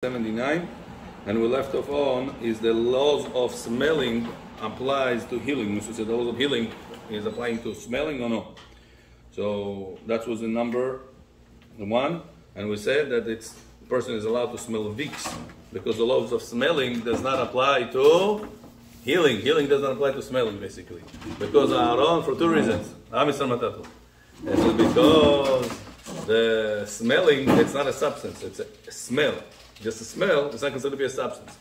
79, and we left off on is the laws of smelling applies to healing. Moshe said the laws of healing is applying to smelling or no. So that was the number 1, and we said that the person is allowed to smell Vicks because the laws of smelling does not apply to healing. Healing does not apply to smelling basically because Aaron, for 2 reasons. It's because the smelling, it's not a substance, it's a smell. Just a smell, it's not considered to be a substance.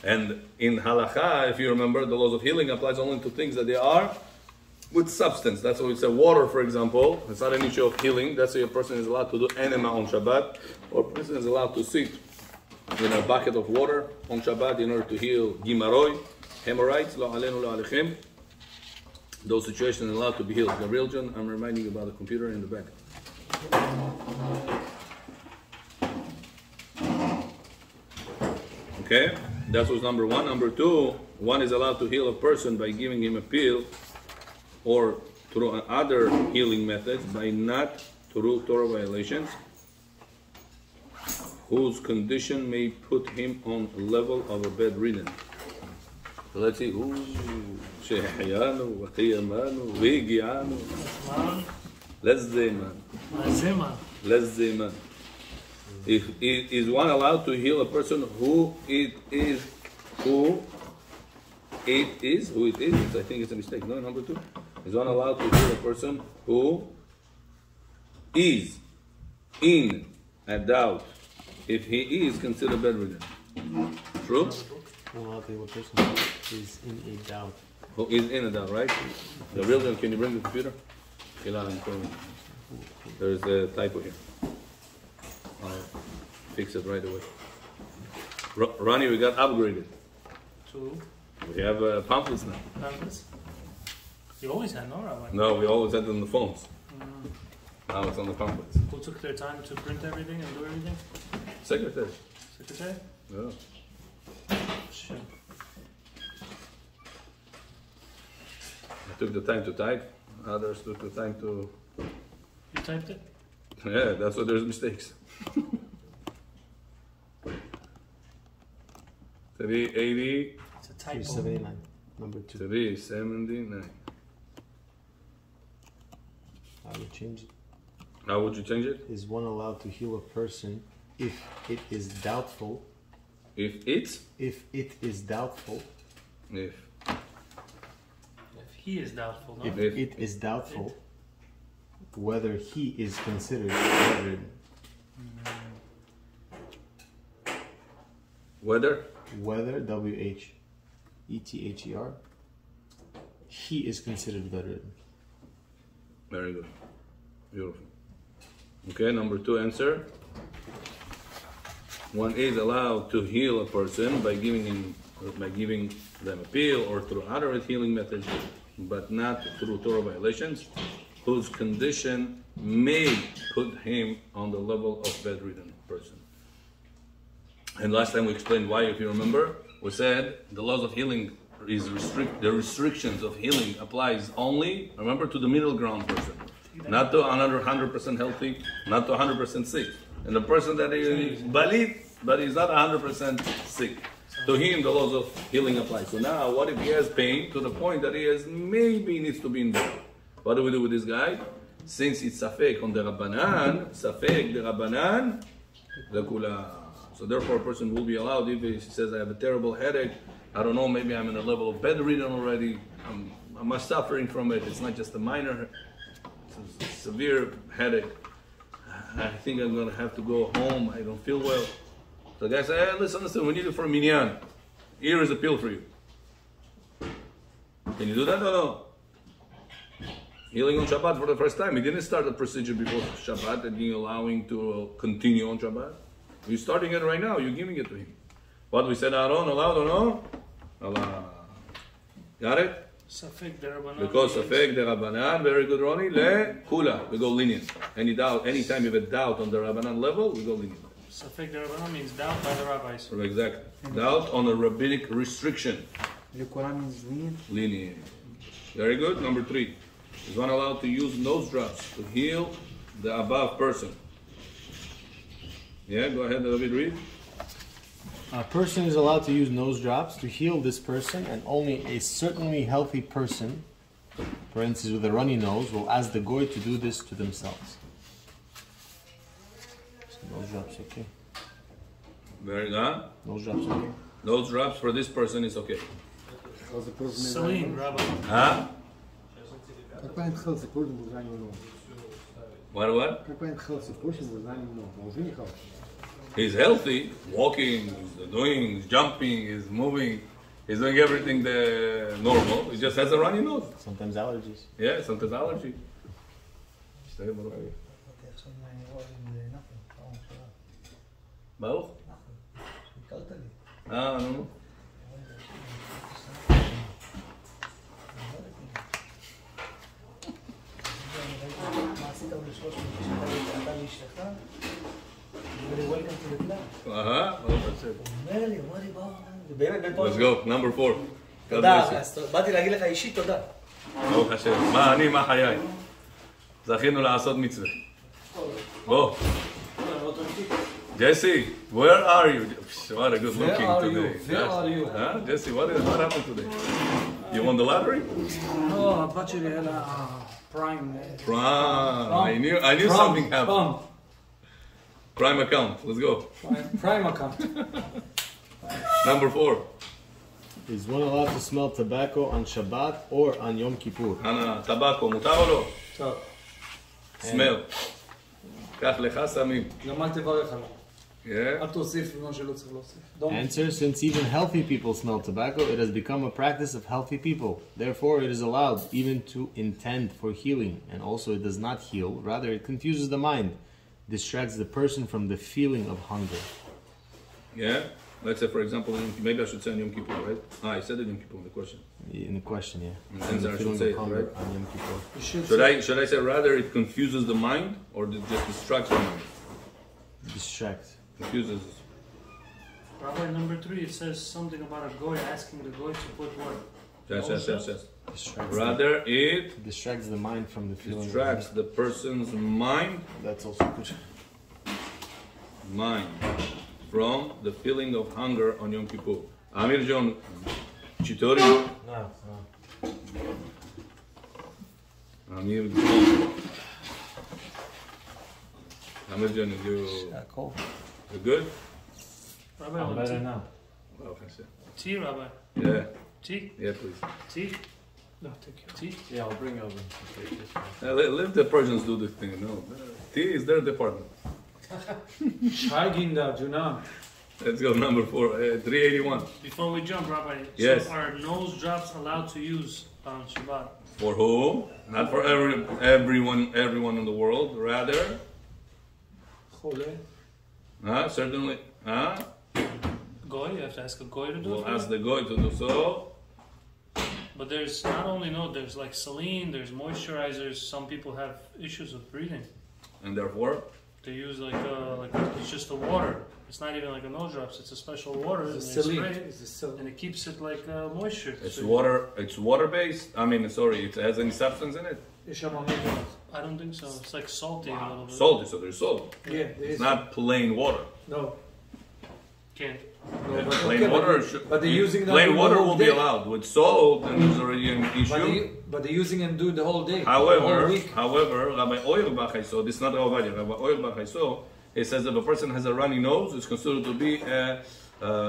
And in Halachah, if you remember, the laws of healing applies only to things that they are with substance. That's why we say water, for example. It's not an issue of healing. That's why a person is allowed to do enema on Shabbat, or a person is allowed to sit in a bucket of water on Shabbat in order to heal gimaroi, hemorrhoids, lo alenu lo alechem. Those situations are allowed to be healed. Gabriel John, I'm reminding you about the computer in the back. Okay, that was number 1. Number 2, one is allowed to heal a person by giving him a pill or through other healing methods by not through Torah violations whose condition may put him on a level of a bedridden. So let's see. Is one allowed to heal a person who it is? I think it's a mistake. No, number 2. Is one allowed to heal a person who is in a doubt if he is considered bedridden? True? One allowed to heal a person who is in a doubt. Who is in a doubt, right? The real thing, can you bring the computer? There's a typo here. I'll fix it right away. Ronnie, we got upgraded. To? We have pamphlets now. Pamphlets? You always had, no, Rabbi? No, we always had it on the phones. Now it's on the pamphlets. Who took their time to print everything and do everything? Secretary. Secretary? Yeah. Sure. I took the time to type. Others took the time to... You typed it? Yeah, that's why there's mistakes. 380. It's a typo. 379, number 2. 379. I would change it. How would you change it? Is one allowed to heal a person if it is doubtful? If it's? If it is doubtful. If he is doubtful, no? If it is doubtful whether he is considered bedridden. Whether? Whether, W-H-E-T-H-E-R, he is considered bedridden. Very good. Beautiful. Okay, number 2 answer. One is allowed to heal a person by giving them a pill or through other healing methods, but not through Torah violations, whose condition may put him on the level of bedridden person. And last time we explained why, if you remember, we said the laws of healing is the restrictions of healing applies only, remember, to the middle ground person, not to another 100% healthy, not to 100% sick. And the person that is balit, but is not 100% sick, to him the laws of healing apply. So now, what if he has pain to the point that he maybe needs to be in bed? What do we do with this guy? Since it's safek on the Rabbanan, lekula. So therefore, a person will be allowed if he says, I have a terrible headache, I don't know, maybe I'm in a level of bedridden already, I'm suffering from it, it's not just a minor, it's a severe headache. I think I'm going to have to go home, I don't feel well. So the guy says, hey, listen, we need it for a minyan. Here is a pill for you. Can you do that or no? Healing on Shabbat for the first time. He didn't start the procedure before Shabbat and being allowing to continue on Shabbat. You're starting it right now, you're giving it to him. What we said, Aaron, allowed or no? Allah. Got it? Safek de Rabbanan. Because Safek de Rabbanan, very good, Ronnie. Le Kula, we go lenient. Anytime you have a doubt on the Rabbanan level, we go lenient. Safek de Rabbanan means doubt by the rabbis. Exactly. Doubt on a rabbinic restriction. The Quran means lenient. Lenient. Very good. Number 3. Is one allowed to use nose drops to heal the above person? Yeah, go ahead, David, read. A person is allowed to use nose drops to heal this person, and only a certainly healthy person, parentheses with a runny nose, will ask the goy to do this to themselves. So nose drops, okay. Very good. Nose drops, okay. Those drops for this person is okay. Saline, Rabbi. Huh? Как понять хелси пользу в раннем ногу? What? Как понять хелси пользу в раннем ногу? Он уже не хелси. He's healthy, walking, he's doing, he's jumping, he's moving, he's doing everything the normal. He just has a runny nose. Sometimes allergies. Yeah, sometimes allergy. Baruch? No. Let's go, number 4. תודה, באתי להגיד לך אישית תודה. ברוך השם. מה אני, מה חיי? זכינו לעשות מצווה. בוא. Jesse, where are you? What a good looking today. Where are you? Huh? Jesse, what happened today? You won the lottery? לא, הבת שלי היה לה פריים. Prime. I knew something happened. Prime account. Let's go. Prime account. Number 4. Is one allowed to smell tobacco on Shabbat or on Yom Kippur? Hana, tobacco, מותר או לא? טוב, Smell. קח לך סמים. גם אל תברך עליו. Yeah. אל תוסיף מה שלא צריך להוסיף. Answer, since even healthy people smell tobacco, it has become a practice of healthy people. Therefore, it is allowed even to intend for healing, and also it does not heal, rather it confuses the mind, distracts the person from the feeling of hunger. Yeah. Let's say, for example, maybe I should say on Yom Kippur, right? I said it in Yom Kippur in the question. In the question, yeah. And then I should say it, right? On Yom Kippur. Should I say rather it confuses the mind or it just distracts the mind? Distract. Confuses. Rabbi, number 3, it says something about a goy asking the goy to put what? Yes. Distracts Rather it distracts the mind from the feeling. distracts the person's mind That's also good. from the feeling of hunger on Yom Kippur. Amir John, Chitori. No. Amir John. Amir John, cool. you good? Rabbi, I'm better now. Well, I said. tea, Rabbi. Yeah, Tea? yeah, please. Tea? No, take care. Tea? Yeah, I'll bring over. Let the Persians do this thing, no. Tea is their department. Schweiginda, Junam. Let's go, number 4, 381. Before we jump, Rabbi, Yes. so are nose drops allowed to use on Shabbat? For who? Not for everyone in the world. Rather, certainly, Goy? You have to ask a goy to do we'll it? for ask you? the goy to do so. But there's not only there's like saline, there's moisturizers. Some people have issues with breathing. And therefore, They use like it's just the water. It's not even like a nose drops. It's a special water and It's they a saline. spray it, It's a saline. and it keeps it like moisture. it's So water. It's water-based. I mean, sorry, it has any substance in it. יש שם מיגרנות. I don't think so. It's like salty a little bit. Salty, so there's salt. Yeah, there It's is. not plain water. No. Can't. No, but Plain okay, water. but they're using that plain the water whole will be day. allowed. With salt, then there's already an But, issue. but they're using and doing the whole day. the However, whole week. Rabbi Auerbach, I saw, this is not ovadia, Rabbi Auerbach, I saw, it says if a person has a runny nose, it's considered to be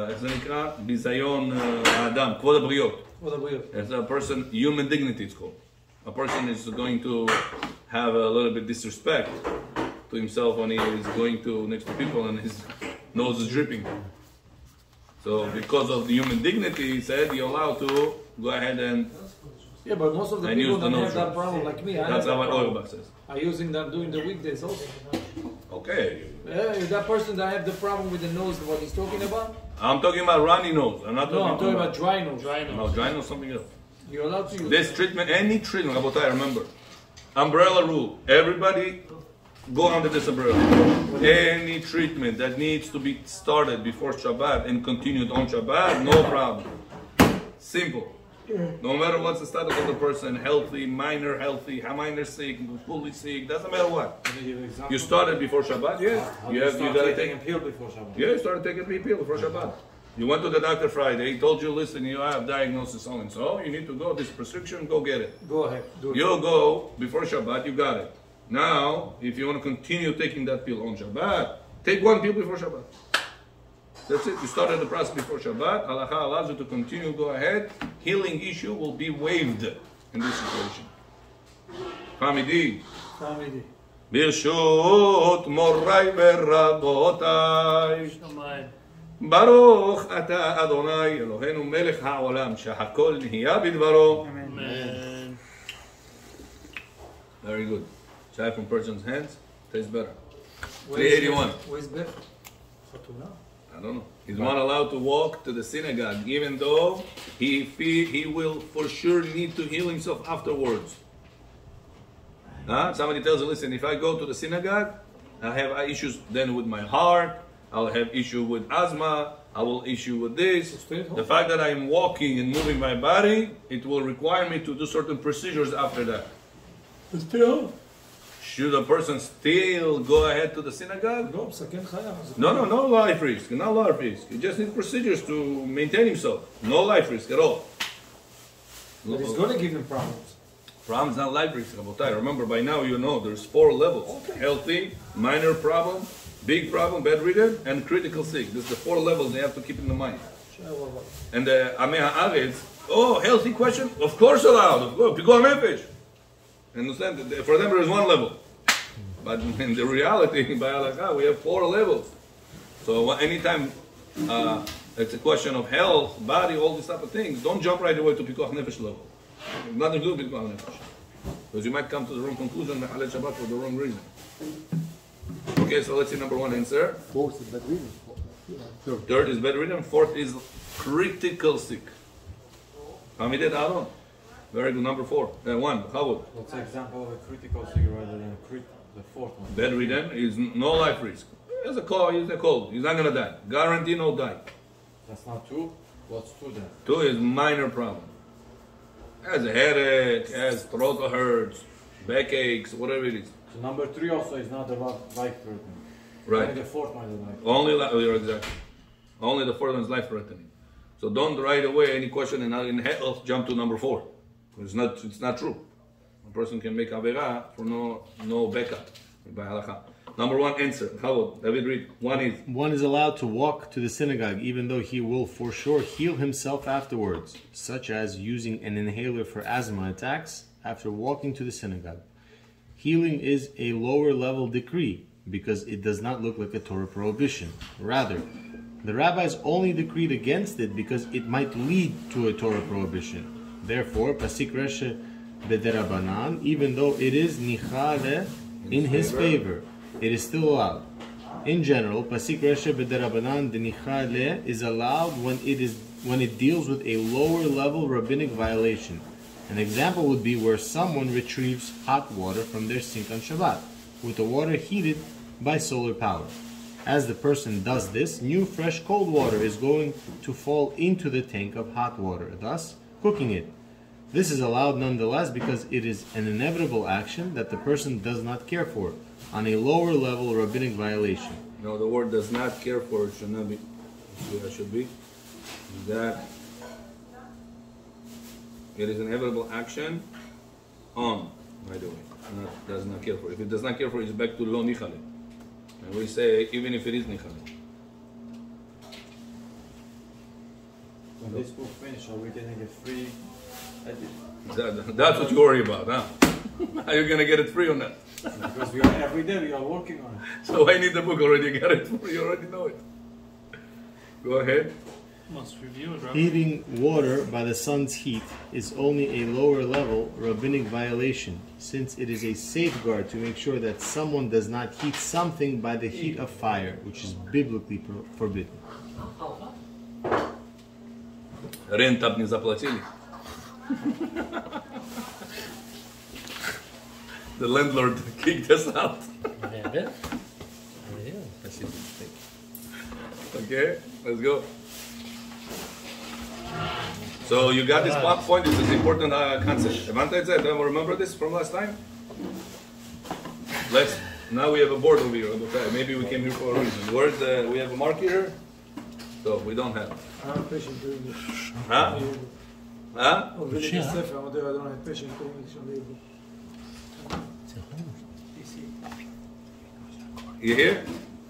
איך זה נקרא? ביזיון האדם, כבוד הבריות. כבוד הבריות. It's a person, human dignity it's called. A person is going to have a little bit disrespect to himself when he is going to next to people and his nose is dripping. So because of the human dignity, he said you're allowed to go ahead and Yeah, but most of the And people use the don't nose have that drops. problem like me. I that's have that how what problem. Auerbach says. I'm using them during the weekdays also. Okay. Yeah, if that person that have the problem with the nose, what he's talking about? I'm talking about runny nose. I'm not No, I'm talking talking about dry nose. Dry nose. No, dry nose is something else. You're allowed to use This treatment, any treatment, Rabotai, remember, umbrella rule. Everybody go under this umbrella. Any treatment that needs to be started before Shabbat and continued on Shabbat, no problem. Simple. No matter what's the status of the person, healthy, minor sick, fully sick, doesn't matter what. You started before Shabbat, yeah. You gotta take a pill before Shabbat. Yeah, you started taking a pill before Shabbat. You went to the doctor Friday, he told you, listen, you have diagnosis so and so, you need to go, this prescription, go get it. Go ahead. Do it. You go before Shabbat, you got it. Now, if you want to continue taking that pill on Shabbat, take one pill before Shabbat. That's it. You started the process before Shabbat. Halacha allows you to continue. Go ahead. Healing issue will be waived in this situation. Famidi. Birshut morai verabotai. Baruch ata Adonai Eloheinu melech ha'olam shehakol nihiya bidvaro. Amen. Very good. Chai from person's hands tastes better. 381. Where's better? I don't know. He's not allowed to walk to the synagogue, even though he will for sure need to heal himself afterwards. Somebody tells you, listen, if I go to the synagogue, I have issues then with my heart, I'll have issue with asthma, I will issue with this. The fact that I'm walking and moving my body, it will require me to do certain procedures after that. Should a person still go ahead to the synagogue? No life risk. No life risk. He just needs procedures to maintain himself. No life risk at all. But it's going to give him problems. Problems, not life risk. Rabotai. Remember, by now you know there's 4 levels. Okay. Healthy, minor problem, big problem, bedridden, and critical sick. There's the 4 levels they have to keep in the mind. And the Ameh Haaretz, healthy question? Of course allowed. Of course. Pikuach nefesh. Understand? For them there is 1 level. But in the reality, by halakha, we have 4 levels. So anytime it's a question of health, body, all these type of things, don't jump right away to Pikuach Nefesh level. Nothing to do with Pikuach Nefesh. Because you might come to the wrong conclusion, Halal Shabbat, for the wrong reason. Okay, so let's see number 1 answer. 4th is bedridden. 3rd is bedridden. 4th is critical sick. Hamidet Aaron. Very good. Number 4. 1. How? What's the example of a critical sick rather than the 4th one? Bedridden is no life risk. He has a cold. He's not going to die. Guarantee no die. That's not 2. What's 2 then? 2 is minor problem. Has a headache, has throat hurts, backaches, whatever it is. So number 3 also is not about life-threatening. Right. Only the 4th one is Exactly. Only the 4th one is life-threatening. So don't right away any question in health jump to number 4. It's not true. A person can make avera for no backup by halakha. Number 1 answer. How? David read. 1 is allowed to walk to the synagogue even though he will for sure heal himself afterwards, such as using an inhaler for asthma attacks after walking to the synagogue. Healing is a lower level decree because it does not look like a Torah prohibition. Rather, the rabbis only decreed against it because it might lead to a Torah prohibition. Therefore, Pasik Reshe B'derabanan, even though it is Nichale in his favor, it is still allowed. In general, Pasik Reshe B'derabanan the Nichale is allowed when it deals with a lower level rabbinic violation. An example would be where someone retrieves hot water from their sink on Shabbat, with the water heated by solar power. As the person does this, new fresh cold water is going to fall into the tank of hot water, thus cooking it. This is allowed nonetheless because it is an inevitable action that the person does not care for, on a lower level rabbinic violation. No, the word does not care for it should not be. Should be that it is an inevitable action on, by the way, does not care for it. If it does not care for it, it's back to lo nichale. And we say even if it is nichale. When this book finishes, are we getting it free? That's what you worry about, huh? How are you going to get it free on that? Because every day we are working on it. So I need the book already. You got it free. You already know it. Go ahead. Must review it, right? Heating water by the sun's heat is only a lower level rabbinic violation, since it is a safeguard to make sure that someone does not heat something by the heat of fire, which is biblically forbidden. Рента не заплатили. The landlord kicked us out. Okay, let's go. So you got this point. This is important concept. Remember this from last time? Now we have a board over here. Okay, maybe we came here for a reason. Where's we have a mark here? So we don't have. I'm patient doing it. Huh? Huh? Oh, really? I don't have patient doing it. You hear?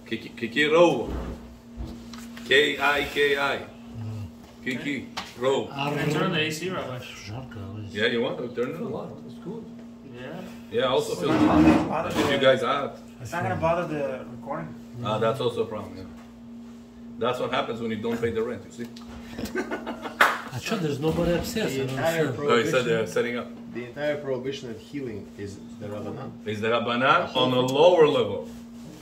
Kiki-ro. K-I-K-I. Kiki-ro. Can I turn the AC, Rabbi? Yeah, you want to turn it on? It's good. Yeah. Yeah, also It's feel not gonna bother if you guys out. It's not gonna bother the recording. That's also a problem, yeah. That's what happens when you don't pay the rent, you see? I'm sure there's nobody upstairs. The I don't entire understand. No, he said they're prohibition, setting up. the entire prohibition of healing is the Rabbanan. Is the Rabbanan on a lower level,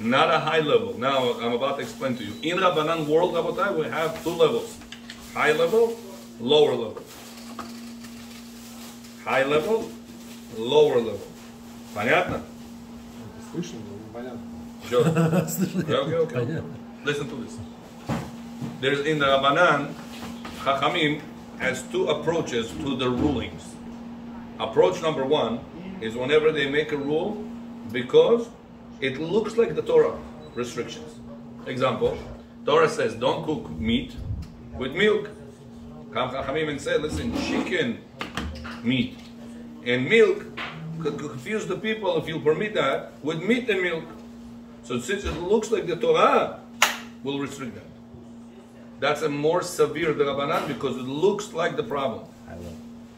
not a high level. Now, I'm about to explain to you. In Rabbanan world, Rabotai, we have two levels. High level, lower level. High level, lower level. Понятно? Слышно, понятно. Sure. Okay. Listen to this. There's in the Rabbanan, Chachamim has two approaches to the rulings. Approach number one is whenever they make a rule because it looks like the Torah restrictions. Example, Torah says don't cook meat with milk. Come Chachamim and say, listen, chicken meat and milk could confuse the people if you permit that with meat and milk. So since it looks like the Torah, we'll restrict that. That's a more severe Rabbanan because it looks like the problem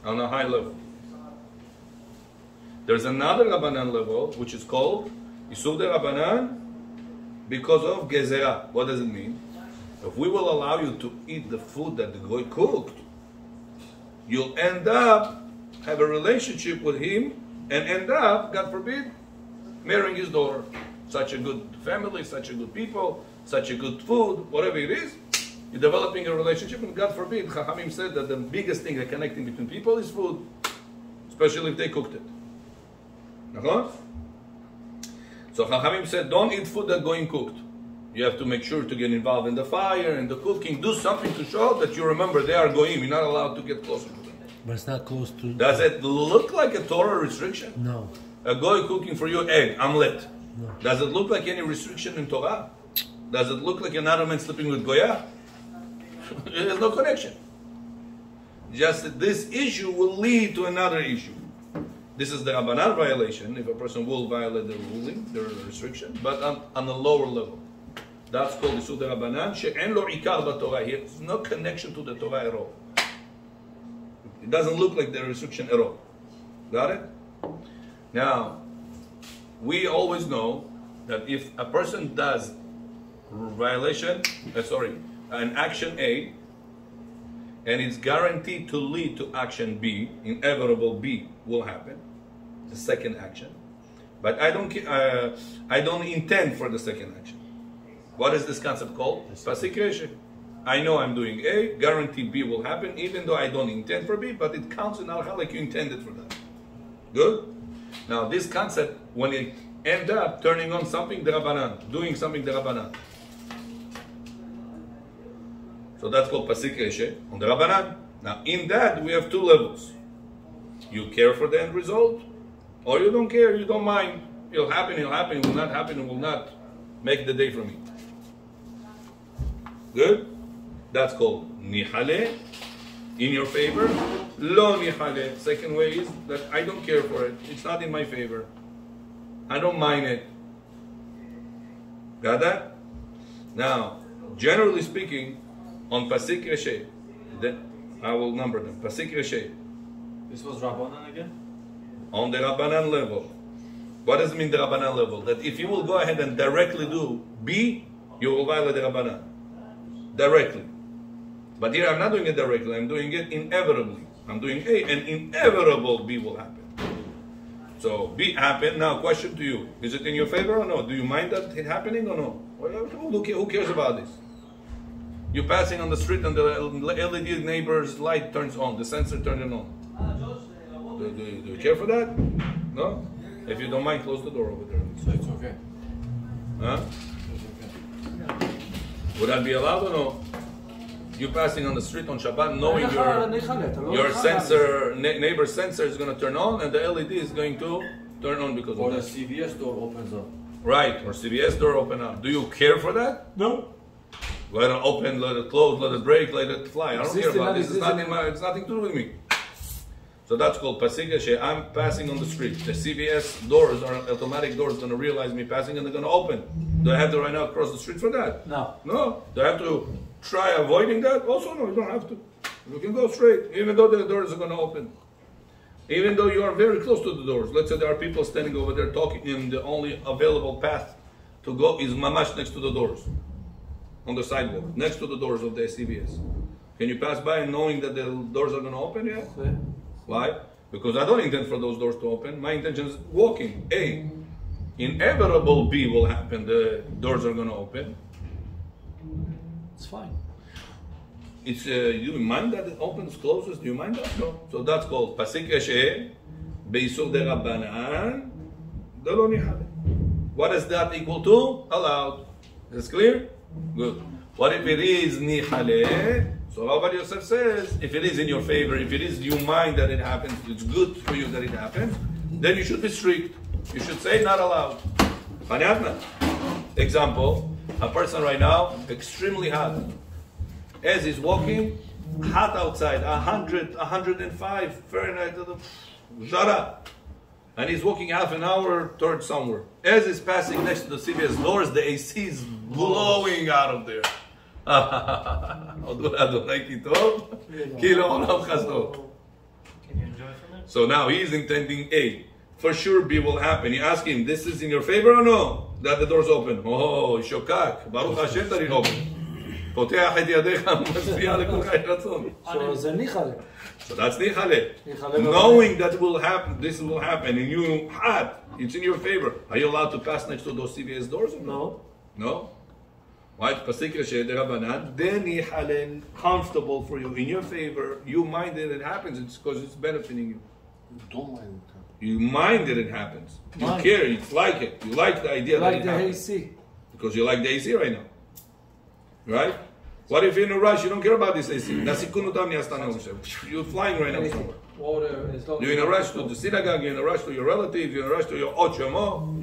on a high level. There's another Rabbanan level which is called Yisur Rabbanan because of Gezerah. What does it mean? If we will allow you to eat the food that the Goy cooked, you'll end up have a relationship with him and end up, God forbid, marrying his daughter. Such a good family, such a good people, such a good food, whatever it is. You're developing a relationship, and God forbid, Chachamim said that the biggest thing that connecting between people is food, especially if they cooked it. So Chachamim said, don't eat food that's going cooked. You have to make sure to get involved in the fire and the cooking. Do something to show that you remember they are goyim. You're not allowed to get closer to them. But it's not close to... Does it look like a Torah restriction? No. A goy cooking for you egg, omelette. No. Does it look like any restriction in Torah? Does it look like another man sleeping with Goya? There's no connection. Just this issue will lead to another issue. This is the Rabbanan violation, if a person will violate the ruling, the restriction, but on a lower level. That's called Yisur Rabbanan, she'en lo ikar b'Torah. He has no connection to the Torah at all. It doesn't look like the restriction at all. Got it? Now, we always know that if a person does an action A, and it's guaranteed to lead to action B, inevitable B will happen, the second action. But I don't intend for the second action. What is this concept called? Pasikreshe. I know I'm doing A, guaranteed B will happen, even though I don't intend for B, but it counts in Halachah like you intended for that. Good? Now this concept, when it ends up turning on something D'Rabbanan, doing something D'Rabbanan. So that's called Pasik Reshe on the Rabbanan. Now in that we have two levels. You care for the end result, or you don't care, you don't mind. It'll happen, it will not happen, it will not make the day for me. Good? That's called Nihale, in your favor. Lo Nihale. Second way is that I don't care for it. It's not in my favor. I don't mind it. Got that? Now, generally speaking, on Pasik Reshe, I will number them. Pasik Reshe. This was Rabbanan again? On the Rabbanan level. What does it mean the Rabbanan level? That if you will go ahead and directly do B, you will violate the Rabbanan. Directly. But here I'm not doing it directly, I'm doing it inevitably. I'm doing A, and inevitable B will happen. So B happened. Now question to you. Is it in your favor or no? Do you mind that it happening or no? Who cares about this? You're passing on the street and the LED neighbor's light turns on, the sensor turns it on. Do you care for that? No? If you don't mind, close the door over there. So it's okay. Huh? It's okay. Would that be allowed or no? you passing on the street on Shabbat, knowing your sensor, neighbor sensor is going to turn on, and the LED is going to turn on because Or of the that. CVS door opens up. Right, or CVS door open up. Do you care for that? No. Let it open, let it close, let it break, let it fly. I don't care about this. It's nothing to do with me. So that's called pasig eshe. I'm passing on the street. The CVS doors are automatic doors going to realize me passing and they're going to open. Do I have to right now cross the street for that? No. No. Do I have to try avoiding that? Also, no, you don't have to. You can go straight, even though the doors are going to open. Even though you are very close to the doors. Let's say there are people standing over there talking, and the only available path to go is mamash next to the doors. On the sidewalk, next to the doors of the CVS. Can you pass by knowing that the doors are going to open? Yeah. Why? Because I don't intend for those doors to open. My intention is walking. A. Inevitable B will happen. The doors are going to open. It's fine. It's you mind that it opens, closes? Do you mind that? No. So that's called pasik eshe beisur de rabbanan delo nihale. What is that equal to? Allowed. Is clear? Good. What if it is nihale? So Rabbi Yosef says, if it is in your favor, if it is you mind that it happens, it's good for you that it happens, then you should be strict. You should say not allowed. Понятно? Example, a person right now, extremely hot. As he's walking, hot outside, 100, 105 Fahrenheit, shut up. And he's walking half an hour towards somewhere. As he's passing next to the CVS doors, the AC is blowing out of there. So now he's intending A. For sure B will happen. You ask him, this is in your favor or no? That the door's open. Oh, shokak. Baruch Hashem that it open. פותח את ידיך ומצביע לכולך יש רצון. So that's nichale. Knowing that will happen, this will happen, and you had, it's in your favor. Are you allowed to pass next to those CVS doors or no? No. Why? Pasik eshe de rabbanan, then nichale, comfortable for you, in your favor. You mind that it happens. It's because it's benefiting you. You don't mind it. You mind that it happens. You care. You like it. You like the idea that it happens. AC. Because you like the AC right now. Right? What if you're in a rush, you don't care about this AC? You're flying right now somewhere. You're in a rush to the synagogue, you're in a rush to your relatives, you're in a rush to your ochamo.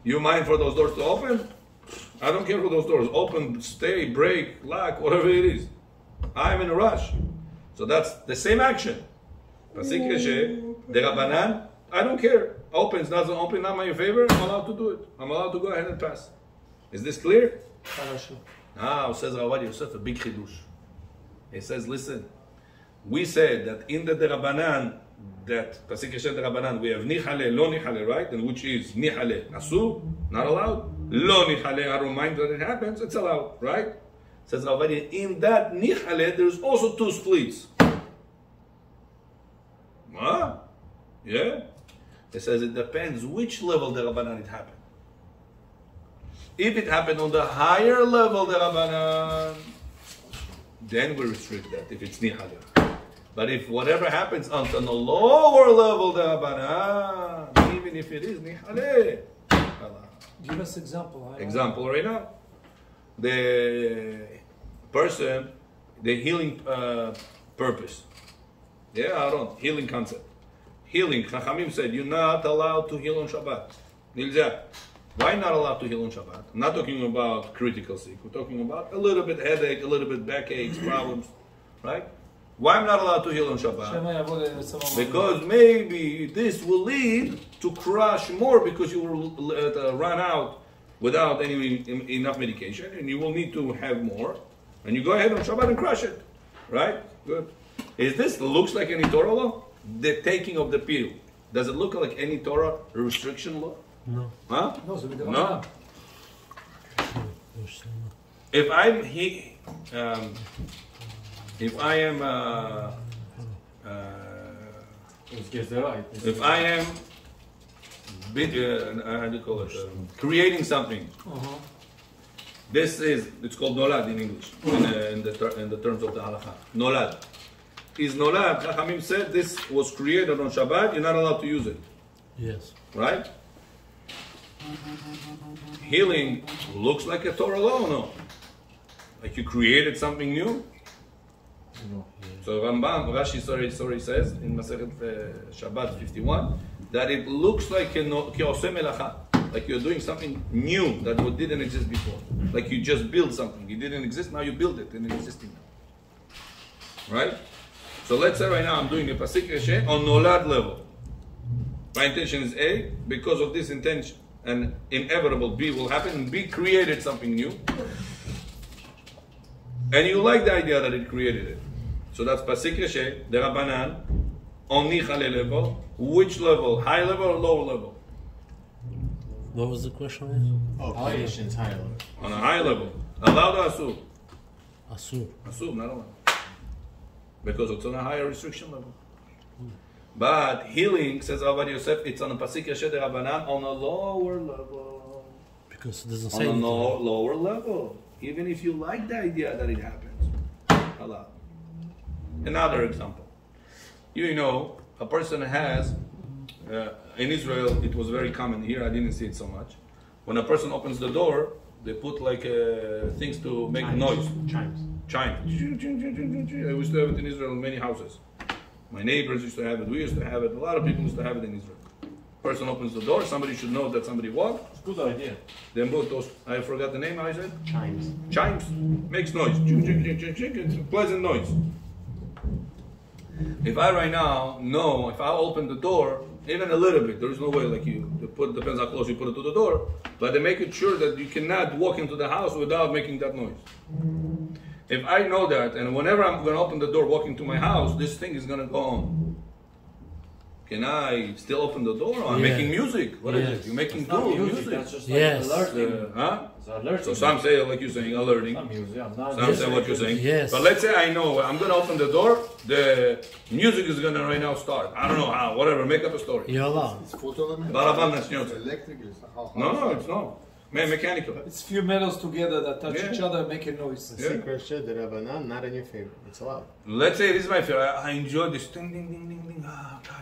You mind for those doors to open? I don't care for those doors. Open, stay, break, lock, whatever it is. I'm in a rush. So that's the same action. Pasik eshe, de rabbanan, I don't care. Opens, doesn't open, not in my favor, I'm allowed to do it. I'm allowed to go ahead and pass. Is this clear? Says Ravadi Yosef, a big chidush. He says, listen, we said that in the Rabbanan, that Pasik Eshet Rabbanan, we have nichale, lo nichale, right? And which is nichale, asu, not allowed. Lo nichale, I don't mind that it happens, it's allowed, right? Says Ravadi, in that nichale, there's also two splits. Huh? Yeah? It says it depends which level the Rabbanan it happened. If it happened on the higher level the Rabbanan, then we restrict that if it's nihala. But if whatever happens on the lower level the Rabbanan, even if it is nihala. Give us example. Example right now. The person, the healing purpose. Yeah, healing concept. Healing, Chachamim said, you're not allowed to heal on Shabbat. Nilza. Why not allowed to heal on Shabbat? I'm not talking about critical sick. We're talking about a little bit headache, a little bit backaches, problems. Right? Why I'm not allowed to heal on Shabbat? Because maybe this will lead to crash more because you will run out without enough medication and you will need to have more. And you go ahead on Shabbat and crush it. Right? Good. Is this looks like any Torah law? The taking of the pill. Does it look like any Torah restriction law? No. Huh? No. If I am how do you call it? Creating something. This is, it's called nolad in English, in the terms of the halakha. Nolad. Is nolad, Chachamim said this was created on Shabbat, you're not allowed to use it. Yes. Right? healing looks like a Torah law or no? Like you created something new? No. So Rashi says in Masechet Shabbat 51 that it looks like like you're doing something new that didn't exist before. Like you just built something. It didn't exist, now you build it and it's existing now. Right? So let's say right now I'm doing a Pasik Reshe on Nolad level. My intention is A, because of this intention, and inevitable B will happen, and B created something new. And you like the idea that it created it. So that's Pasik Reshe, the Rabbanan, on Nichale level. Which level? High level or lower level? What was the question? Oh, creation's high level. On a high level. Allowed or asur? Asur. Asur, not allowed. Because it's on a higher restriction level. But healing, says Avad Yosef, it's on a Pasik Reshe de Rabbanan on a lower level. Because it doesn't On say a anything. lower level. Even if you like the idea that it happens. Allowed. Another example. You know, a person has, in Israel, it was very common. Here, I didn't see it so much. When a person opens the door, they put like things to make noise. Chimes. Chime. I used to have it in Israel in many houses. My neighbors used to have it. We used to have it. A lot of people used to have it in Israel. Person opens the door. Somebody should know that somebody walked. It's a good idea. Then both those. I forgot the name. I said Chimes. chimes. Makes noise. It's a pleasant noise. If I right now know if I open the door even a little bit, there is no way like you put. Depends how close you put it to the door. But they make it sure that you cannot walk into the house without making that noise. If I know that, and whenever I'm going to open the door, walk into my house, this thing is going to go on. Can I still open the door? I'm making music. What is it? You're making music. That's just Yes. like alerting. Huh? It's alerting. So some say, like you're saying, alerting. Not music. I'm not. Some say what you're saying. Yes. But let's say I know I'm going to open the door, the music is going to right now start. I don't know how, whatever, make up a story. You're allowed. It's photo element? Baraban Nashnyot. Electric is how? No, it's not. Mechanical. It's few metals together that touch Yeah. each other and make a noise. Yeah. Secret shit, the Rabbanan, not in your favor. It's allowed. Let's say this is my favorite. I enjoy this ding, ding, ding, ding, ding. Ah, kaif.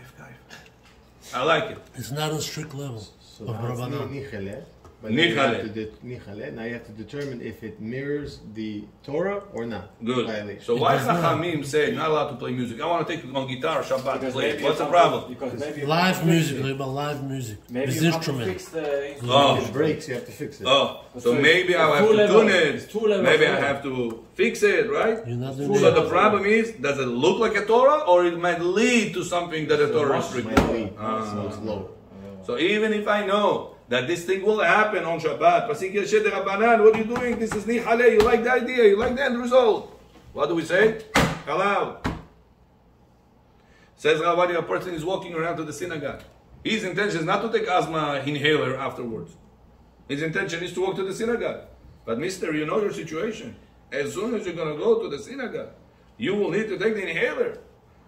I like it. It's not a strict level So of now it's Rabbanan. nichale. But Nichale. Now you have to determine if it mirrors the Torah or not. Good. Violation. So why It does not. Chachamim say not allowed to play music? I want to take on guitar, Shabbat, Because play it. maybe What's the you problem? Because maybe you Live can't fix music, it. like about live music. Maybe It's you have to instrument. fix the Oh. If it breaks, you have to fix it. Oh, so So maybe I it's have two to level. tune It's it. two level Maybe I forward. have to fix it, right? You're not doing So the that. problem is, does it look like a Torah, or it might lead to something that a Torah It restricts? might lead, so it's low. So even if I know that this thing will happen on Shabbat, Pasik Yeshed Rabbanan, what are you doing? This is Nichale. You like the idea, you like the end result. What do we say? Allowed. Says Ravadi, a person is walking around to the synagogue. His intention is not to take asthma inhaler afterwards. His intention is to walk to the synagogue. But mister, you know your situation. As soon as you're going to go to the synagogue, you will need to take the inhaler.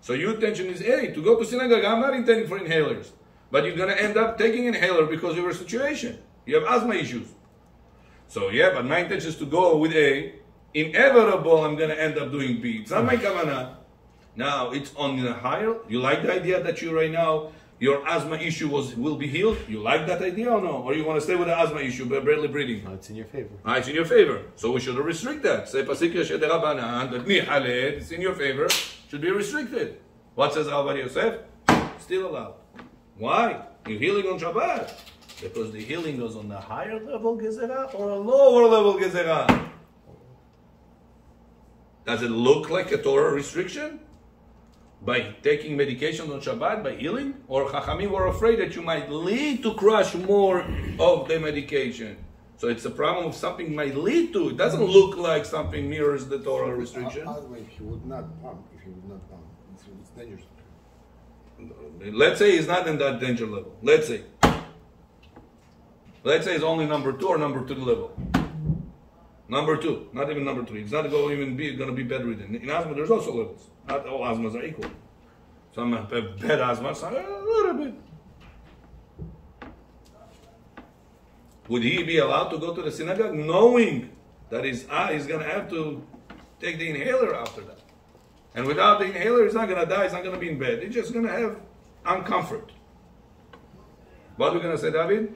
So your intention is, hey, to go to synagogue, I'm not intending for inhalers. But you're going to end up taking inhaler because of your situation. You have asthma issues. So yeah, but my intention is to go with A. Inevitable, I'm going to end up doing B. It's not my kavanah. Now, it's on the higher. You like the idea that you right now, your asthma issue will be healed? You like that idea or no? Or you want to stay with the asthma issue, but barely breathing? No, it's in your favor. It's in your favor. So we should restrict that. Say, Pasik Yeshed Rabbanan, that Nihaled, it's in your favor, should be restricted. What says Avad Yosef? Still allowed. Why? You're healing on Shabbat. Because the healing goes on the higher level gezerah or a lower level gezerah. Does it look like a Torah restriction? By taking medication on Shabbat, by healing? Or Chachamim were afraid that you might lead to crush more of the medication. So it's a problem of something might lead to. It doesn't look like something mirrors the Torah restriction. Otherwise, if he would not pump, it's dangerous. Let's say he's not in that danger level. Let's say it's only number 2 or number 3 level. Number 2, not even number 3. It's not going to be bedridden. In asthma, there's also levels. Not all asthmas are equal. Some have bad asthma, some a little bit. Would he be allowed to go to the synagogue knowing that he's going to have to take the inhaler after that? And without the inhaler, he's not going to die, he's not going to be in bed. He's just going to have uncomfort. What are we going to say, David?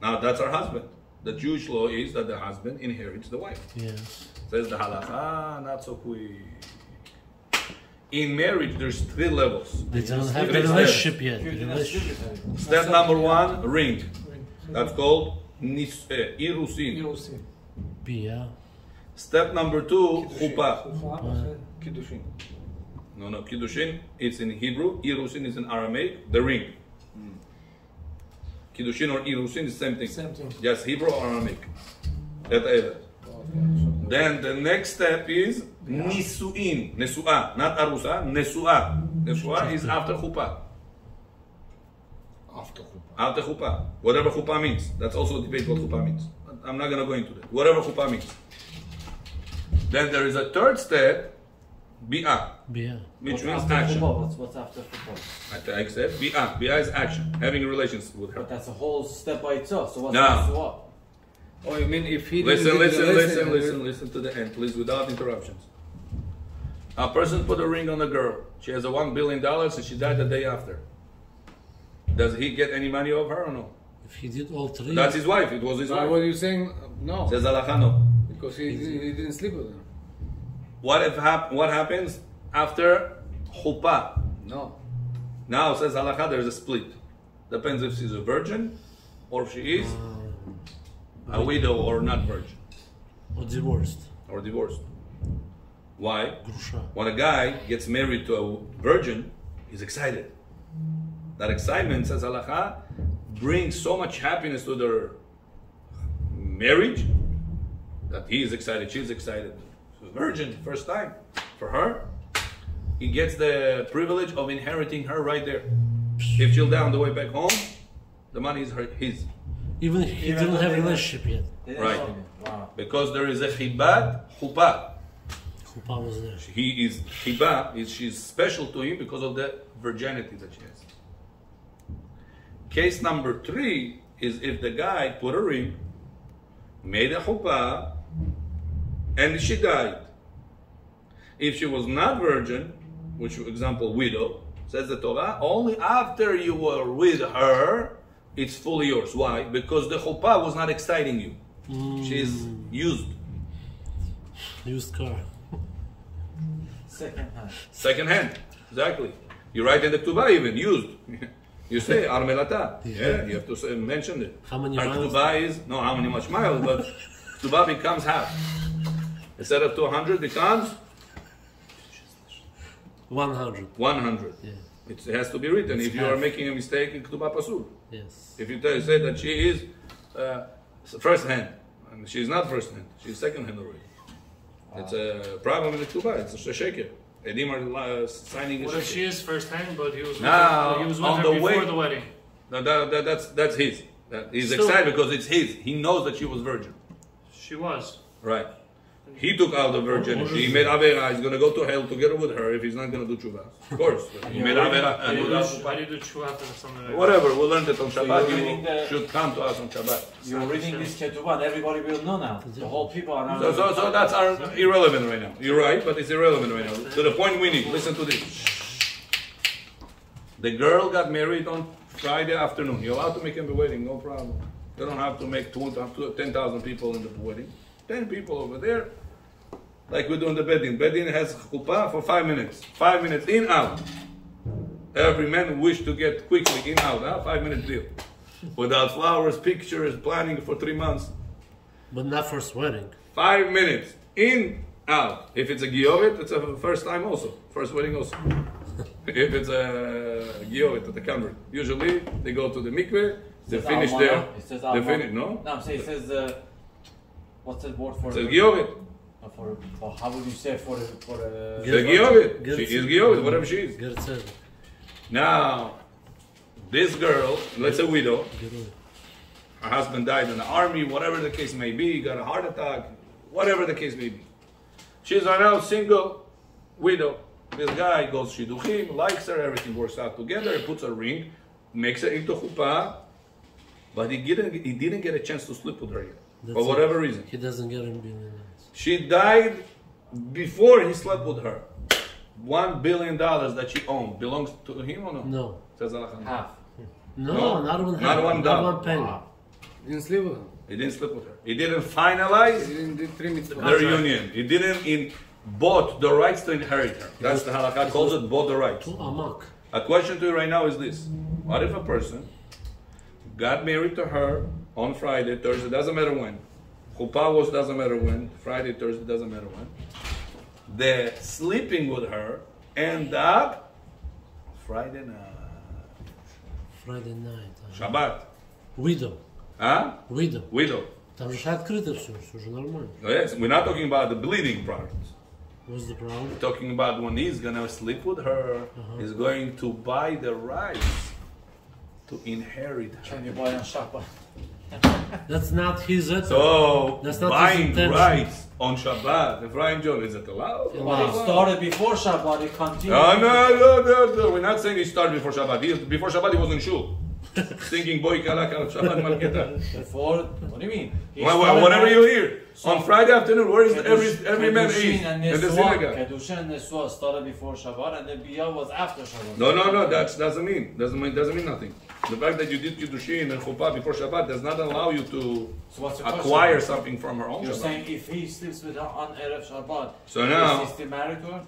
Now that's her husband. The Jewish law is that the husband inherits the wife. Yes. Says the halacha, not so quick. In marriage, there's 3 levels. They don't have the Three relationship yet. You The didn't relationship. sleep with her. Step number 1, ring. That's called irusin. Yeah. Step number 2, chuppah. Kiddushin. No, kiddushin, it's in Hebrew. Irusin is in Aramaic, the ring. Kiddushin or irusin is the same thing. Same thing. Just Hebrew or Aramaic. Then the next step is nisuin. Nesu'ah, not arusa, nesu'ah. Nesu'ah is after chuppah. After chuppah. Whatever chuppah means. That's also a debate what chuppah means. I'm not going to go into that. Whatever chuppah means. Then there is a third step, bi'ah, Yeah. which What's means after action. football? What's after football? I said bi'ah. Bi'ah is action, having relations with her. But that's a whole step by itself. So what's No. the swap? Oh, you mean if he Listen, didn't give the listen to the end, please, without interruptions. A person put a ring on a girl. She has a $1 billion and she died the day after. Does he get any money of her or no? If he did all 3. That's his wife. It was his So wife. what are you saying? No, Says halacha no. because he didn't sleep with her. What happens after chuppah? No. Now says halacha, there's a split. Depends if she's a virgin or if she is a widow or not virgin Or divorced. or divorced. Why? Grusha. When a guy gets married to a virgin, he's excited. That excitement, says halacha, brings so much happiness to their marriage that he is excited, she's excited. She's a virgin, first time. For her, he gets the privilege of inheriting her right there. If she'll die on the way back home, the money is his. Even if he didn't have a relationship yet. Right. Wow. Because there is a chibat, chuppah. Chuppah was there. He is chiba, she's special to him because of the virginity that she has. Case number 3 is if the guy put a ring, made a chuppah, and she died. If she was not virgin, which for example widow, says the Torah, only after you were with her, it's fully yours. Why? Because the chuppah was not exciting you. She's used. Used car. Second hand. Second hand, exactly. You write in the Ketubah even, used. You say, Armelata. Yeah, you have to say, mention it. How many Our miles? Ketubah is, no, how many much miles, but Ketubah becomes half. Instead of 200, becomes 100. 100. Yeah. It has to be written. It's If you are half. making a mistake in Ketubah Pasul. Yes. If you say that she is first hand, and she's not first hand, she's second hand already. It's a problem in the Ketubah, it's a sheker. Edim are signing a What if sheker. she is first hand, but he was with Now, her, he was with on her the before way- the wedding? No, that's his. He's Still- excited because it's his. He knows that she was virgin. She was. Right. He took out the virginity. He made Avera. He's going to go to hell together with her if he's not going to do tshuva. Of course. He made Avera. Why do you and do tshuva after something like that? whatever. We'll learn that on Shabbat. you're reading You the- should come to us on Shabbat. You're reading this ketubah and everybody will know now. The whole people are now. So that's irrelevant right now. You're right, but it's irrelevant right now. To the point we need. Listen to this. The girl got married on Friday afternoon. You're allowed to make him a wedding, no problem. You don't have to make 10,000 people in the wedding. 10 people over there. Like we do in the bedding. Bedding has chuppah for 5 minutes. 5 minutes in, out. Every man wish to get quickly in, out. 5 minute deal. Without flowers, pictures, planning for 3 months. But not first wedding. 5 minutes in, out. If it's a giovet, it's a first time also. First wedding also. If it's a giovet at the convert. Usually they go to the mikveh, they finish there. It says They finish, no? No, I'm saying it says. What's that word for? It says giovet. Or how would you say for the The giovet. Get She it. is giovet, whatever she is. Get it said. Now, this girl, let's say widow, Get it. her husband died in the army, whatever the case may be, got a heart attack, whatever the case may be. She's right now single, widow. This guy goes shidduchim, likes her, everything works out together, he puts a ring, makes her into chuppah, but he didn't get a chance to sleep with her yet, for That's whatever it. reason. He doesn't get him being nice. She died before he slept with her. $1 billion that she owned belongs to him or no? No. Says Halachot. half. No, No, not one not half, one not dollar. one penny. Didn't sleep with her. He didn't sleep with her. He didn't finalize He didn't do 3 mitzvot. their union. He didn't bought the rights to inherit her. That's the halakha calls it bought the rights. To amak. A question to you right now is this: what if a person got married to her on Friday, Thursday, doesn't matter when. Chuppah was doesn't matter when. Friday, Thursday, doesn't matter when. They're sleeping with her, end up Friday night. Friday night. Shabbat. Widow. Huh? Widow. Widow. Там же открыто все уже нормально. Yes, we're not talking about the bleeding part. What's the problem? We're talking about when he's gonna sleep with her, he's going to buy the rights to inherit her. Can you buy on Shabbat? That's not his So That's not his buying intention. rights on Shabbat, Ephraim John, is it allowed? But it started before Shabbat, it continued. No. We're not saying he started before Shabbat. Before Shabbat, he was in shul. Singing Boy Kalak al Shabbat Malketa. Before, what do you mean? He Well, started whatever by- you hear. So- On Friday afternoon, where is every man Kedushin eat? and In the Nesua. synagogue. Kedushin and Nesua started before Shabbat, and the Biyah was after Shabbat. No. That doesn't mean nothing. The fact that you did Kiddushin and Chuppah before Shabbat does not allow you to So what's the question? acquire something from her own You're Shabbat. saying if he sleeps with her on Erev Shabbat, So now- is he still married to her?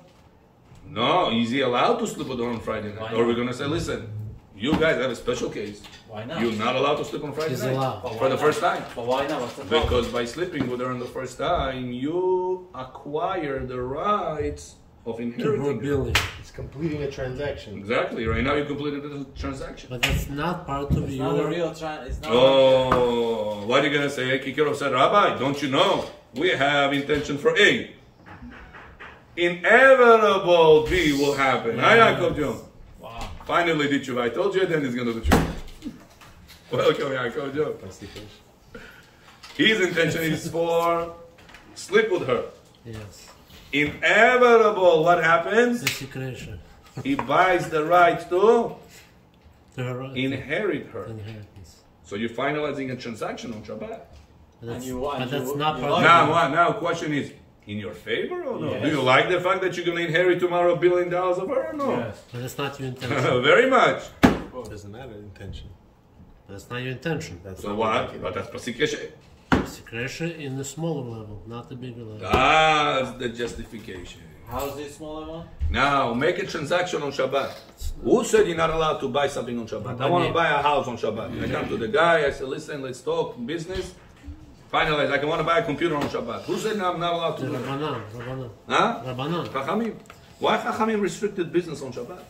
No, is he allowed to sleep with her on Friday night? Why Or we're not? gonna say, listen, you guys have a special case. Why not? You're not allowed to sleep on Friday He's night allowed. But for why the not? first time. But why not? What's the problem? Because by sleeping with her on the first time, you acquire the rights of To inheriting her. building. It's completing a transaction. Exactly. Right now, you completed the transaction. But that's not part of It's not a your. real it's not Oh, what are you gonna say? Kikirov said, Rabbi, don't you know we have intention for A? Inevitable B will happen. Hi, Yaakov John. Wow. Finally, did you? I told you, then he's gonna do tshuva. Welcome, Yaakov John. His intention is for sleep with her. Yes. Inevitable, what happens? Desecration. He buys the right to To her inherit her. inheritance. So you're finalizing a transaction on Shabbat. But that's, And you- but and that's you- not you part like- of Now, question is, in your favor or no? Yes. Do you like the fact that you're going to inherit tomorrow $1 billion of her or no? Yes. But that's not your intention. Very much. Doesn't matter intention. That's not your intention. That's So not what? But that's pasikeshe. Desecration in the smaller level, not the bigger level. That's the justification. How's this smaller one? Now, make a transaction on Shabbat. Who said you're not allowed to buy something on Shabbat? I want to buy a house on Shabbat. I come to the guy, I say, listen, let's talk business. Finalize, like I want to buy a computer on Shabbat. Who said I'm not allowed to do that? Rabbanan. Huh? Rabbanan. Chachamim. Why Chachamim restricted business on Shabbat?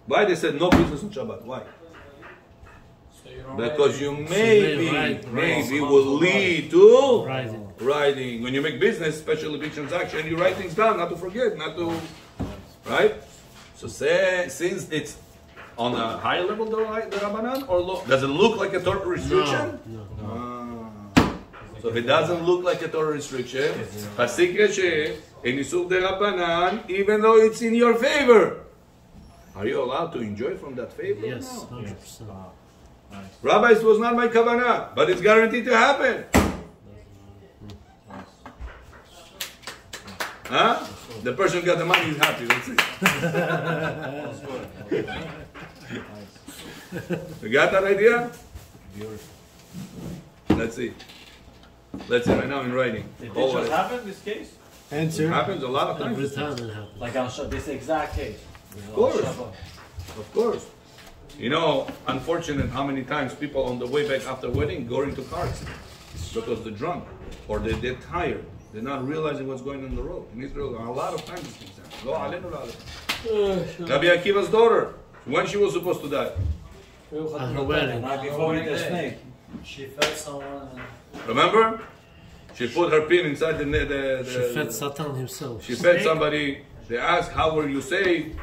Why they said no business on Shabbat? Why? So you don't Because you right. maybe will lead to Rising. writing. When you make business, especially big transaction, you write things down, not to forget, not to, right? So since it's on a higher level, the Rabbanan, or low, does it look like a Torah restriction? No. So if it doesn't look like a Torah restriction, Pasik Reshe, and Yisur de Rabbanan, even though it's in your favor, are you allowed to enjoy from that favor? Yes, No. 100%. Rabbi, it was not my kavanah, but it's guaranteed to happen. Huh? The person got the money, he's happy, that's it. You got that idea? Let's see. Let's see, right now in writing. Did All this just right. happen, this case? It Answer. happens a lot of Every times. time it happens. Like on this exact case? Of course. Of course. You know, unfortunate how many times people on the way back after wedding go into car accidents because they're drunk or they're tired. They're not realizing what's going on the road. In Israel, a lot of times these things happen. Go, Alenu La'aleh. Rabbi Akiva's daughter, when she was supposed to die. At her wedding. Right before the snake. She fed someone and Remember? She put her pin inside the She fed Satan himself. She fed somebody. They asked, how were you saved?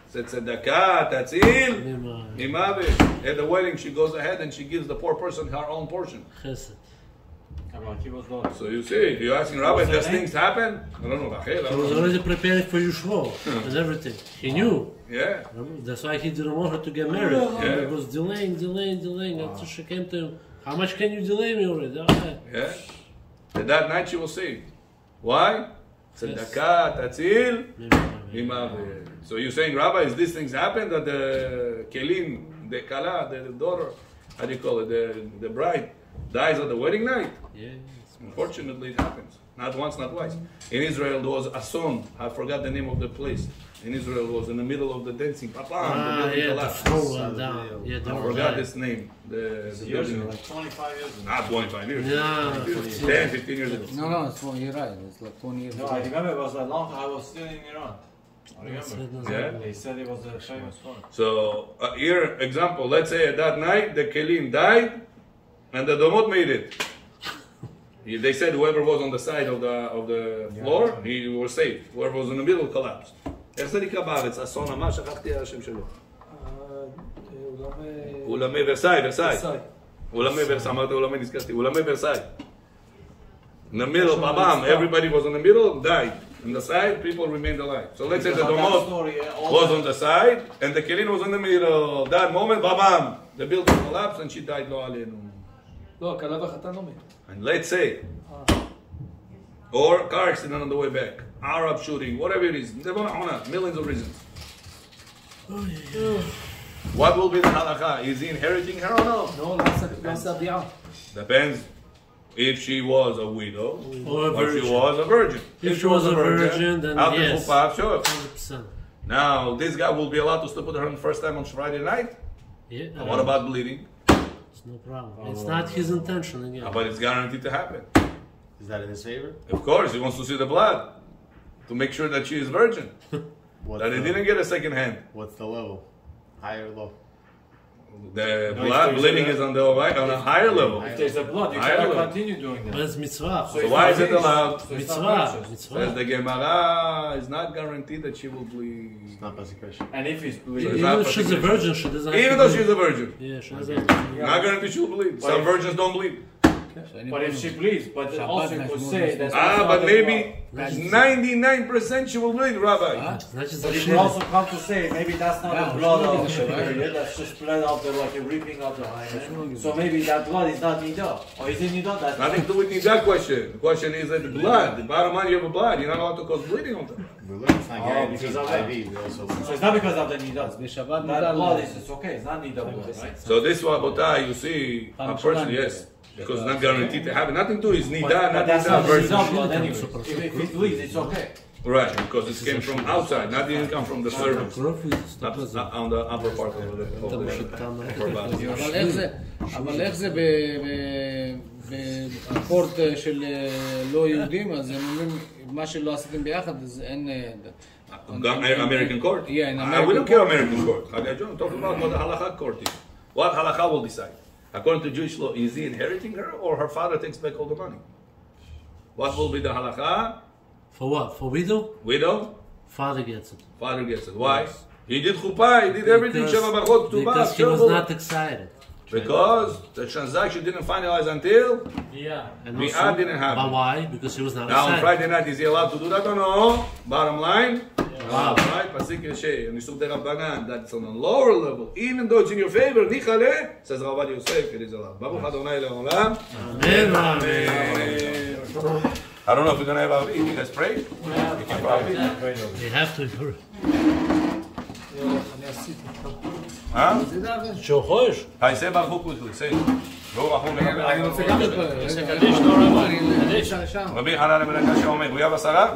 Said, Tzedakah, Tatzil, Mima- Imavet. At the wedding, she goes ahead and she gives the poor person her own portion. Chesed. So you see, you're asking Rabbi, What's her does name? things happen? I don't know. Rachel, I He was don't know. already preparing for Yeshua and everything. He knew. Yeah. That's why he didn't want her to get married. Yeah. He was delaying. Until she came to him. How much can you delay me already? Okay. Yeah. And that night she was saved. Why? Tzedakah, Tatzil, Imavet. So you're saying, Rabbi, is these things happen that the Kelim, the Kala, the daughter, how do you call it, the bride dies on the wedding night. Yeah. Unfortunately, it happens. Not once, not twice. In Israel, there was a song. I forgot the name of the place. In Israel, it was in the middle of the dancing. The building The collapsed. floor went down. Yeah, I forgot this name. The Years building. ago, like 25 years ago. Not 25 years. No, 10, 15 years ago. No, it's you're right. It's like 20 years No, I remember it was a long time. I was still in Iran. I remember. Yeah. They said it was a famous song. So here, example. Let's say at that night the kelim died, and the domot made it. They said whoever was on the side of the floor, he was safe. Whoever was in the middle collapsed. איך זה נקרא בארץ? אסון ממש, שכחתי על השם שלו. אולמי ורסאי, אולמי ורסאי, אמרת אולמי, נזכרתי. אולמי ורסאי. In the middle, bam, everybody was in the middle, died. On the side, people remained alive. So let's say the domot was on the side, and the kelim was in the middle. That moment, bam, the building collapsed, and she died. לא עלינו. לא, הכלה והחתן לא מת. And let's say, or car accident on the way back, Arab shooting, whatever it is, millions of reasons. What will be the halakha? Is he inheriting her or no? לא, לא עשה ביעה. Depends if she was a widow Or a or she virgin. was a virgin. If she was a virgin, then after yes. Chupah, sure. 100%. Now, this guy will be allowed to sleep with her on the first time on Friday night? Yeah. What about bleeding? It's no problem. It's not his intention again. But it's guaranteed to happen. Is that in his favor? Of course, he wants to see the blood to make sure that she is virgin. What's That he the, didn't get a second hand. what's the level? High or low? The No, blood it's bleeding a- is on a higher level. If there's a blood, you I cannot will. continue doing But that. it's mitzvah. So why is it allowed? So it's not Mitzvah. righteous. Says the Gemara, it's not guaranteed that she will bleed. It's not consecration. And if it's So bleeding, it's Even not if she's a particular. virgin, she doesn't have Even to though bleed. she's a virgin. Yeah, she doesn't have to Not guaranteed she will bleed. Some virgins don't bleed. but if she bleeds, but then also you could say that. But maybe 99% she will bleed, Rabbi. Значит, But you зачем? could also come to say maybe that's not the blood of the period, that's just blood of the like a ripping of the hymen. So maybe that blood is not nida, or is it nida? That's Nothing to do with that question. The question is that the blood, the bottom line, you have a blood. You're not allowed to cause bleeding on them. We learned it's not Oh, guaranteed. because of that. IV, we also learned. So it's not because of the nida. בשבת That מותר blood לו. is it's okay. It's not nida blood, right? So this one, Botai, you see, a person, yes, because it's not guaranteed to have it. Nothing to do is nida, not that's nida, not the virgin. nida blood anyway. If it bleeds, it's okay. Right, because it came from outside, not didn't come from the cervix. Кровь выйдет, Not on the upper part of the потому что там upper body. אבל איך זה בפורט של לא יהודים, אז הם אומרים, מה שלא עשיתם ביחד, אז אין... American court? Yeah, in We American don't care American court. I'm talking about what the halakha court is. What halakha will decide? According to Jewish law, is he inheriting her or her father takes back all the money? What will be the halakha? For what? For widow? Widow? Father gets it. Father gets it. Why? He did chuppah, he did everything. Sheva Barachot, Because Tubah, he was Sheva. not excited. Because the transaction didn't finalize until Yeah. And Mi'ad didn't happen. But why? Because he was not now on excited. Friday night, is he allowed to do that or no? Bottom line, Wow. right? Pasik Yeshe, and Yisuk de Rabbanan, that's on a lower level. Even though it's in your favor, Nichale, says Rabbi Yosef, it is allowed. Baruch Adonai Le'olam. Amen, amen. Amen. I don't know if we're going to have our eating. Let's pray. We can probably. You have to hurry. Huh? Shochosh. I say Baruch quickly. Say. אני רוצה גם להתפלל. קדיש, לא רבה. קדיש. רבי חנן בן הקשה אומר, הוא יהיה בשרה?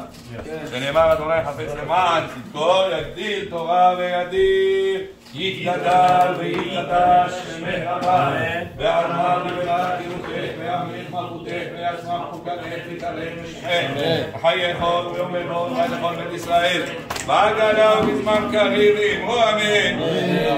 שנאמר אדוני חפץ למען צדקו יגדיל תורה וידיר יתגדל ויתקדש שמך רבה וענב לברך ירוחך וימליך מלכותך וישמח חוקתך ותעלה משכם וחייך ויום לבוא וחי לכל בית ישראל בגלה ובזמן קריב אמרו אמן